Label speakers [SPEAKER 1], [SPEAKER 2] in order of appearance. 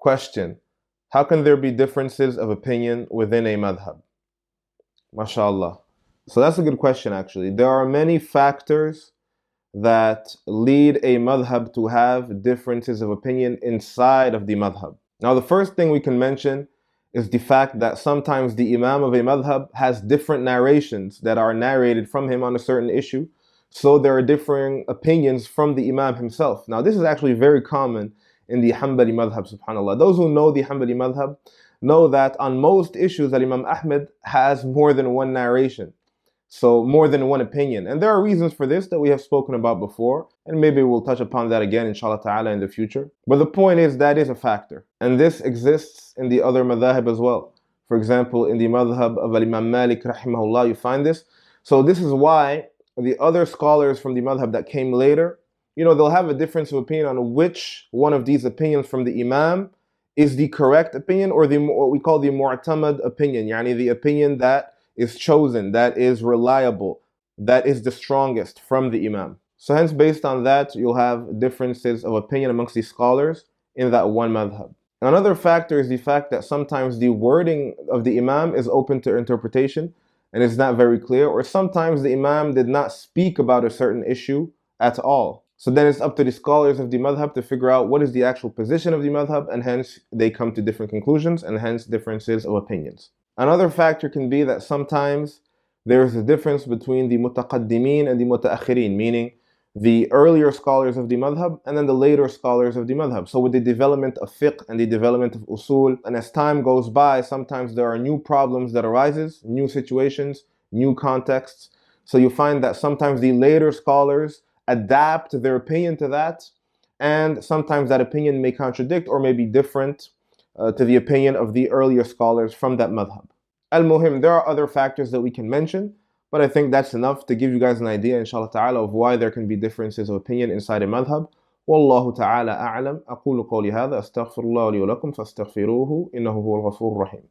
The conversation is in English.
[SPEAKER 1] Question: how can there be differences of opinion within a madhab? MashaAllah. So that's a good question actually. There are many factors that lead a madhab to have differences of opinion inside of the madhab. Now, the first thing we can mention is the fact that sometimes the imam of a madhab has different narrations that are narrated from him on a certain issue. So there are differing opinions from the imam himself. Now, this is actually very common in the Hanbali madhab, subhanAllah. Those who know the Hanbali madhab know that on most issues that Imam Ahmed has more than one narration. So more than one opinion. And there are reasons for this that we have spoken about before, and maybe we'll touch upon that again, inshallah ta'ala, in the future. But the point is that is a factor. And this exists in the other madhab as well. For example, in the madhab of Imam Malik, rahimahullah, you find this. So this is why the other scholars from the madhab that came later, they'll have a difference of opinion on which one of these opinions from the imam is the correct opinion, or what we call the mu'tamad opinion, yani the opinion that is chosen, that is reliable, that is the strongest from the imam. So hence, based on that, you'll have differences of opinion amongst the scholars in that one madhab. Another factor is the fact that sometimes the wording of the imam is open to interpretation and is not very clear, or sometimes the imam did not speak about a certain issue at all. So then it's up to the scholars of the madhab to figure out what is the actual position of the madhab, and hence they come to different conclusions, and hence differences of opinions. Another factor can be that sometimes there is a difference between the mutaqaddimin and the mutaakhirin, meaning the earlier scholars of the madhab and then the later scholars of the madhab. So with the development of fiqh and the development of usul, and as time goes by, sometimes there are new problems that arises, new situations, new contexts. So you find that sometimes the later scholars adapt their opinion to that, and sometimes that opinion may contradict or may be different to the opinion of the earlier scholars from that madhab. Al-Muhim, there are other factors that we can mention, but I think that's enough to give you guys an idea, inshallah ta'ala, of why there can be differences of opinion inside a madhab. Wallahu ta'ala a'lam. أقول قولي هذا أستغفر الله لي ولكم فاستغفروه إنه هو الغفور الرحيم.